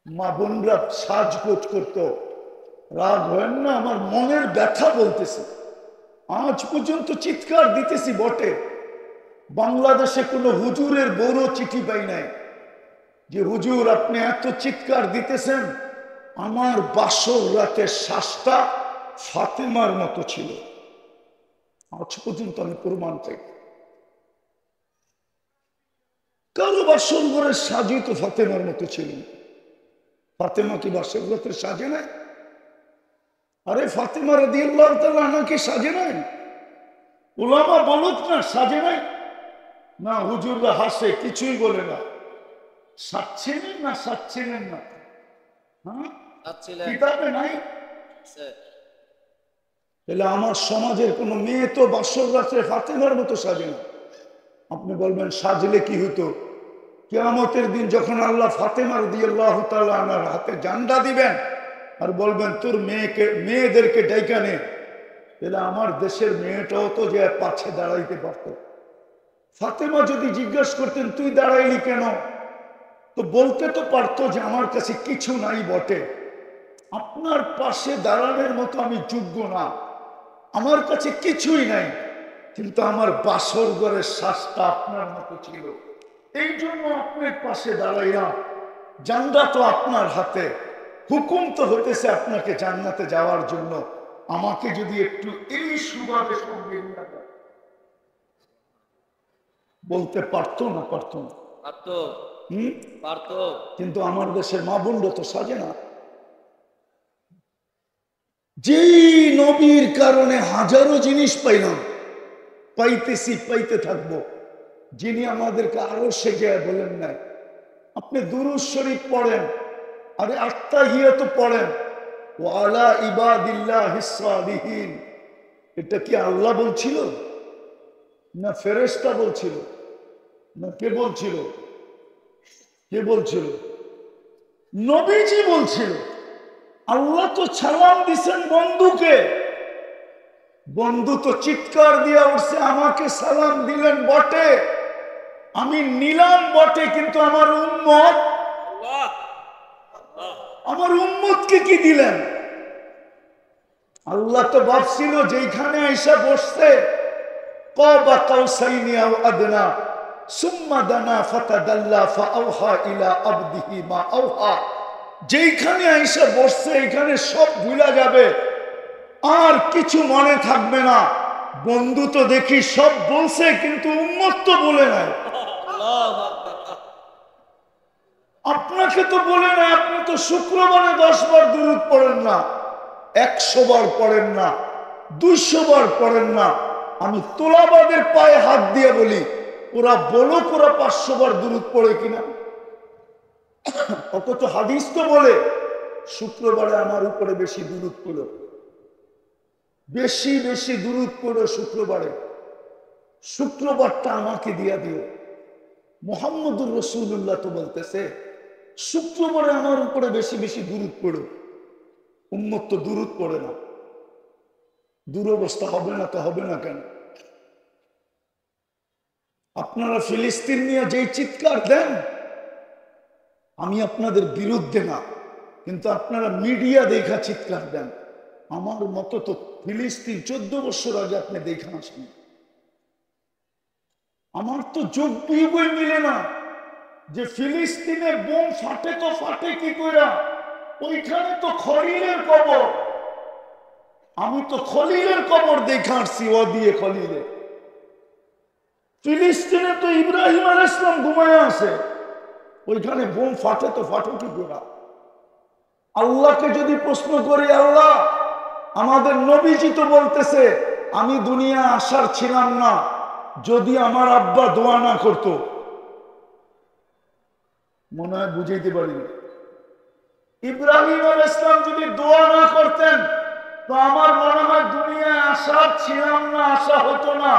মা বোনরা সাজগোজ করতো। রাগ হয় না, আমার মনের ব্যথা বলতেছে। আজ পর্যন্ত চিৎকার দিতেছি বটে, বাংলাদেশে কোনো হুজুরের বড় চিঠি পাই নাই যে হুজুর আপনি এত চিৎকার দিতেছেন, আমার বাসর রাতের শ্বাসটা ফাতেমার মতো ছিল। আজ পর্যন্ত আমি প্রমাণ পাই। কারো বাসর ঘরের সাজই তো ফাতেমার মতো ছিল। ফাতেমা কি বাসর রাতের সাজে নাই? আরে ফাতেমা রাদিয়াল্লাহু তাআলা আনহা কি সাজে নাই? উলামা বলুক না সাজে নাই। না, হুজুররা হাসে, কিছুই বলে না। সাজছিলেন না সাজছিলেন না? হ্যাঁ, কিতাবে নাই। তাহলে আমার সমাজের কোন মেয়ে তো বাসর রাতে ফাতেমার মতো সাজে না। আপনি বলবেন সাজলে কি হতো? কিয়ামতের দিন যখন আল্লাহ ফাতেমা রাদিয়াল্লাহু তাআলা আনহার হাতে জান্ডা দিবেন আর বলবেন তোর মেয়েদেরকে ডাইকা নে, তাহলে আমার দেশের মেয়েটাও তো যে পাছে দাঁড়াইতে পারত। ফাতেমা যদি জিজ্ঞাসা করতেন তুই দাঁড়াইলি কেন, তো বলতে তো পারতো যে আমার কাছে কিছু নাই বটে, আপনার পাশে দাঁড়ানোর মতো আমি যোগ্য না, আমার কাছে কিছুই নাই, কিন্তু আমার বাসর ঘরের শ্বাসটা আপনার মতো ছিল, এই জন্য আপনার পাশে দাঁড়াইলাম। জান্নাত তো আপনার হাতে, হুকুম তো হতেছে আপনাকে জান্নাতে যাওয়ার জন্য, আমাকে যদি একটু এই সুবাদে সঙ্গে বলতে পারতো না? পারতো না? কিন্তু আমার দেশের মা বোনরা তো সাজে না। যেই নবীর কারণে হাজারো জিনিস পাইলাম, পাইতেছি, পাইতে থাকবো, যিনি আমাদেরকে আরো শেখায় বলেন নাই। আপনি দুরূদ শরীফ পড়েন, আরে আত্তাহিয়াত পড়েন, ওয়ালা ইবাদিল্লাহিস সালিহিন, এটা কি আল্লাহ বলছিল না ফেরেশতা বলছিল না কে বলছিল? কে বলছিল? নবীজি বলছিল। আল্লাহ তো সালাম দিছেন বন্ধুকে, বন্ধু তো চিৎকার দিয়া উঠছে আমাকে সালাম দিলেন বটে, আমি নিলাম বটে, কিন্তু আমার উম্মতকে কি দিলেন? আল্লাহ তো ভাবছিল যেখানে আইসা বসছে কাবা কাউসাইনি আও আদনা সুম্মা দানা ফাতাদাল্লা ফাআওহা ইলা আবদিহি মা আওহা, যেখানে আইসা বসছে এখানে সব ভুলা যাবে, আর কিছু মনে থাকবে না। বন্ধু তো দেখি সব বলছে, কিন্তু উম্মত তো বলে নাই। আপনাকে তো বলে নাই, আপনি তো শুক্রবারে 10 বার দুরূদ পড়েন না, 100 বার পড়েন না, 200 বার পড়েন না। আমি তোলাবাদের পায়ে হাত দিয়ে বলি, ওরা বলো ওরা 500 বার দুরূদ পড়ে কিনা। অথচ হাদিস তো বলে শুক্রবারে আমার উপরে বেশি দুরূদ পড়ো, বেশি বেশি দুরূদ পড়ো শুক্রবারে, শুক্রবারটা আমাকে দিয়া দিও। মুহাম্মদুর রাসূলুল্লাহ তো বলতেছে শুক্রবারে আমার উপরে বেশি বেশি দুরূদ পড়ো। উম্মত তো দুরূদ পড়ে না। দুরবস্থা হবে না তো হবে না কেন? আপনারা ফিলিস্তিন নিয়ে যেই চিৎকার দেন, আমি আপনাদের বিরুদ্ধে না, কিন্তু আপনারা মিডিয়া দেখা চিৎকার দেন। আমার মতো তো ফিলিস্তিন 14 বছর আগে আপনি দেখে আসেন। আমার তো যোগ বিয়োগই মিলে না যে ফিলিস্তিনে বোম ফাটে তো ফাটে কি করে, ওইখানে তো খলিলের কবর, আমি তো খলিলের কবর দেখে আসছি, ও দিয়ে খলিলে। ফিলিস্তিনে তো ইব্রাহিম আলাইহিস সালাম ঘুমায় আছে, ওইখানে বোম ফাটে তো ফাটে কি করে? আল্লাহকে যদি প্রশ্ন করি, আল্লাহ আমাদের নবীজি তো বলতেছে আমি দুনিয়া আসার ছিলাম না যদি আমার আব্বা দোয়া না করতো, মনে হয় বুঝাইতে পারি। ইব্রাহিম আলাইহিস সালাম যদি দোয়া না করতেন তো আমার মনে হয় দুনিয়ায় আসার ছিলাম না, আসা হতো না।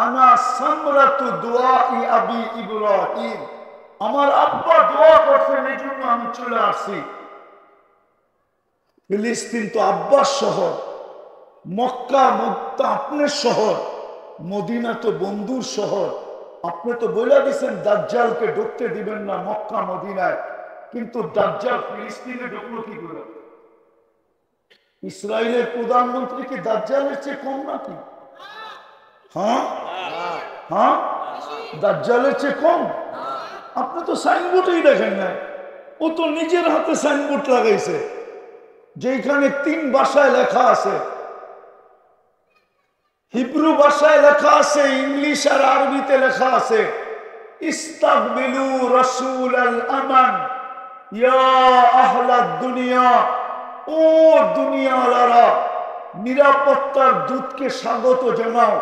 আনা সামরাতু দুআই আবি ইব্রাহিম, আমার আব্বা দোয়া করতেন এই জন্য আমি চলে আসছি। ফিলিস্তিন তো আব্বার শহর, মক্কা আপনার শহর, মদিনা তো বন্ধুর শহর। আপনি তো বলে দিচ্ছেন দাজ্জালকে ঢুকতে দিবেন না মক্কা মদিনায়, কিন্তু দাজ্জাল ফিলিস্তিনে ঢুকলো কি করে? ইসরায়েলের প্রধানমন্ত্রী কি দাজ্জালের চেয়ে কম নাকি? হ্যাঁ হ্যাঁ, দাজ্জালের চেয়ে কম? আপনি তো সাইনবোর্ডেই দেখেন না, ও তো নিজের হাতে সাইনবোর্ড লাগাইছে যেখানে 3 ভাষায় লেখা আছে। হিব্রু ভাষায় লেখা আছে, ইংলিশ আর আরবিতে লেখা আছে, ইস্তাকবিলু রাসূল আল আমান ইয়া আহলাদ দুনিয়া, ও দুনিয়াওয়ালারা নিরাপত্তার দূতকে স্বাগত জানাও।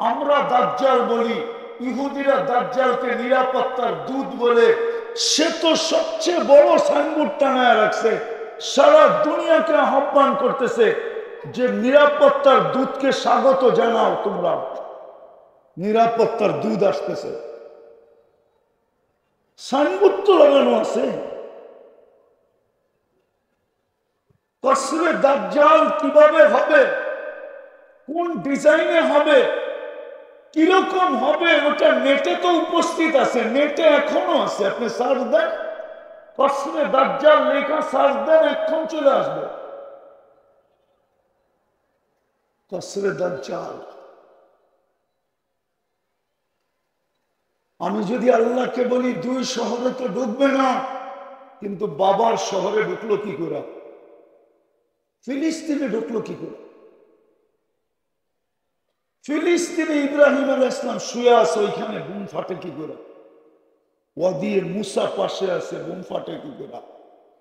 আমরা দাজ্জাল বলি, ইহুদিরা দাজ্জালকে নিরাপত্তার দূত বলে। সে তো সবচেয়ে বড় সাইনবোর্ড টানায় রাখছে, সারা দুনিয়াকে আহ্বান করতেছে যে নিরাপত্তার দূতকে স্বাগত জানাও তোমরা, নিরাপত্তার দূত আসতেছে। সাইনবোর্ড তো লাগানো আছে। কসরে দাজ্জাল কিভাবে হবে, কোন ডিজাইনে হবে, কিরকম হবে, ওটা নেটে তো উপস্থিত আছে, নেটে এখনো আছে। আপনি সার্চ দেন, কসরে দাজ্জাল লেখা সার্চ দেন, এখন চলে আসবে কসরে দাজ্জাল। আমি যদি আল্লাহকে বলি 2 শহরে তো ঢুকবে না, কিন্তু বাবার শহরে ঢুকলো কি করে? ফিলিস্তিনে ঢুকলো কি করে? ফিলিস্তিনে ইব্রাহিম আলাইহিস সালাম শুয়ে আছে, ওইখানে বুম ফাটে কি করে? ওয়াদিয়ে মুসা পাশে আছে, বুম ফাটে কি করে?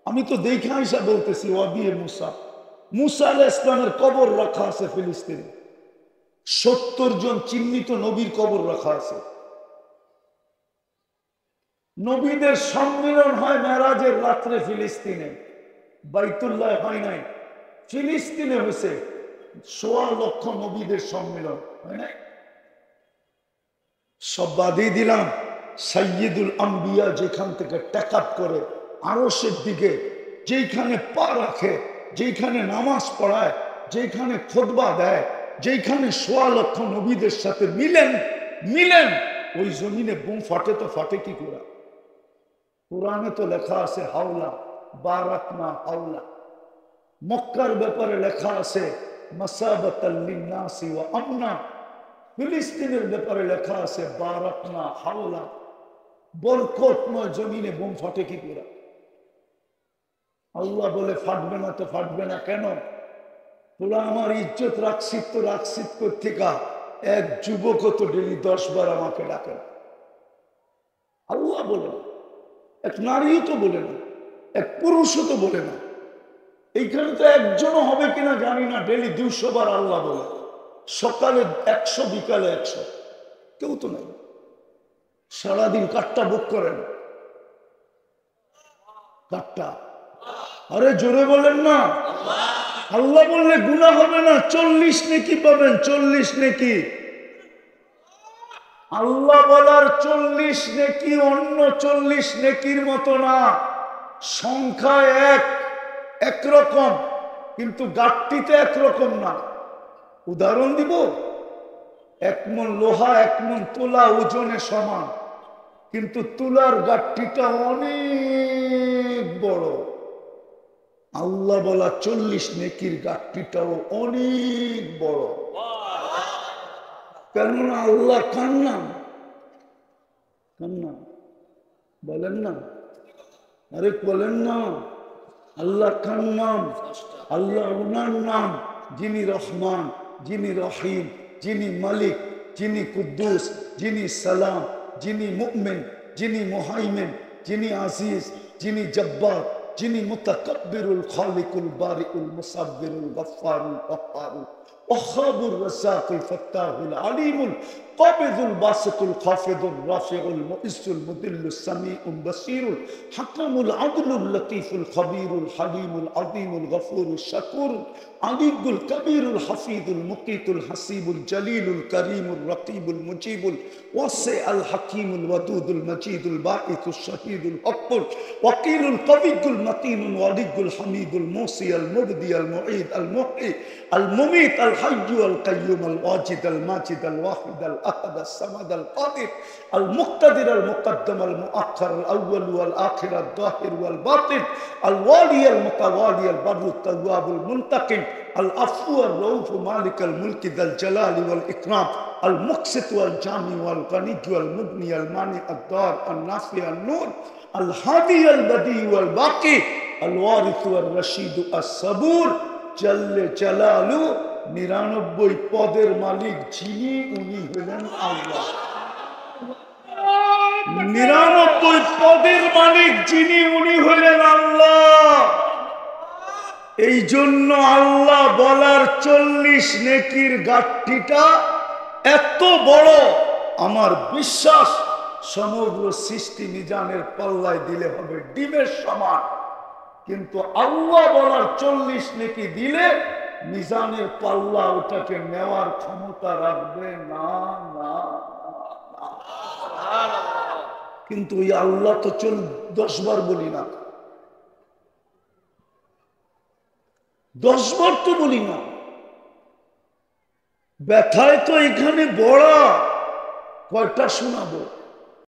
আমি তো দেখা হিসাব বলতেছি, ওয়াদিয়ে মুসা, মুসা আলাইহিস সালামের কবর রাখা আছে ফিলিস্তিনে। 70 জন চিহ্নিত নবীর কবর রাখা আছে। নবীদের সম্মিলন হয় মেরাজের রাত্রে ফিলিস্তিনে, বাইতুল্লাহ হয় নাই, ফিলিস্তিনে হয়েছে। 1.25 লক্ষ নবীদের সম্মিলন হয় নাই। সব বাদই দিলাম, সাইয়্যিদুল আম্বিয়া যেখান থেকে টেক আপ করে আরশের দিকে, যেখানে পা রাখে, যেখানে নামাজ পড়ায়, যেখানে খুতবা দেয়, যেখানে 1.25 লক্ষ নবীদের সাথে মিলেন, ওই জমিনে বুম ফাটে তো ফাটে কি করে? কোরআনে তো লেখা আছে হাওলা বারাকনা হাওলা। মক্কার ব্যাপারে লেখা আছে মাসাবাতাল লিন্নাসি ওয়া আমনা। ফিলিস্তিনের ব্যাপারে লেখা আছে বারাকনা হাওলা, বরকতময় জমিনে বোম ফাটে কি করে? আল্লাহ বলে ফাটবে না তো ফাটবে না কেন? তোরা আমার ইজ্জত রাখছিস তো রাখছিস কোত্থেকা? এক যুবক তো ডেলি 10 বার আমাকে ডাকে। আল্লাহ বলে না, এক নারীও তো বলে না, এক পুরুষও তো বলে না। এইখানে তো একজনও হবে কিনা জানি না, ডেলি 200 বার আল্লাহ বলে, সকালে 100, বিকালে 100, কেউ তো নাই। সারাদিন কাটটা বুক করেন, কাটটা। আরে জোরে বলেন না, আল্লাহ বললে গুনাহ হবে না, 40 নেকি পাবেন, 40 নেকি। আল্লাহ বলার 40 নেকি অন্য 40 নেকির মতো না, সংখ্যা একরকম, কিন্তু গাঠটিতে একরকম না। উদাহরণ দিব, 1 মণ লোহা 1 মণ তুলা ওজনে সমান, কিন্তু তুলার গাঠটিটা অনেক বড়। আল্লাহ বলা 40 নেকির গাঠটিটাও অনেক বড়। কেননা আল্লাহ কার নাম? বলেন না, আরে বলেন না, আল্লাহ কার নাম? আল্লাহ ওনার নাম, যিনি রহমান, যিনি রহিম, যিনি মালিক, যিনি কুদ্দুস, যিনি সালাম, যিনি মুমিন, যিনি মুহাইমিন, যিনি আজিজ, যিনি জব্বার, যিনি মুতাকাব্বিরুল খালিকুল বারিউল মুসাব্বিরুল গফফারুল কহ্হারুল ওয়াহ্হাবুর রাজ্জাকুল ফাত্তাহুল আলিমুল কাবিদুল বাসিতুল খাফিদুর রাফিউল মুইজ্জুল মুদিল্লুস সামিউল বাসীরুল হাকামুল আদলুল লতীফুল খবীরুল হালিমুল আযীমুল গফুরুশ শাকুরুল আলিয়ুল কবীরুল হাফিজুল মুকীতুল হাসিবুল জলিলুল করিমুল রকিবুল মুজিবুল ওয়াসিউল হাকীমুল ওয়াদুদুল মজিদুল বাঈসুশ শাহীদুল হকুল ওয়াকিলুল কবিয়ুল মতিনুল ওয়ালিয়ুল হামিদুল মুসি আল মুবদি আল মুঈদ আল মুহয়ি আল মুমীত আল الحي القيوم الواجد الماجد الواحد الأحد الصمد القادر المقتدر المقدم المؤخر الأول والآخر الظاهر والباطن الوالي المتوالي البر التواب المنتقم العفو الرؤوف مالك الملك ذا الجلال والإكرام المقسط والجامع والغني والمغني المانع الضار النافع النور الهادي البديع والباقي الوارث والرشيد الصبور جل جلاله 99 পদের মালিক যিনি উনি হলেন আল্লাহ 99 পদের মালিক যিনি উনি হলেন আল্লাহ এই জন্য আল্লাহ বলার 40 নেকির গাঁটটিটা এত বড় আমার বিশ্বাস সমগ্র সৃষ্টি মিজানের পাল্লায় দিলে হবে ডিমের সমান কিন্তু আল্লাহ বলার 40 নেকি দিলে মিজানের পাল্লা ওটাকে নেওয়ার ক্ষমতা রাখবে না না কিন্তু ওই আল্লাহ তো 10 বার বলি না 10 বার তো বলি না ব্যথায় তো এখানে বড় কয়টা শোনাবো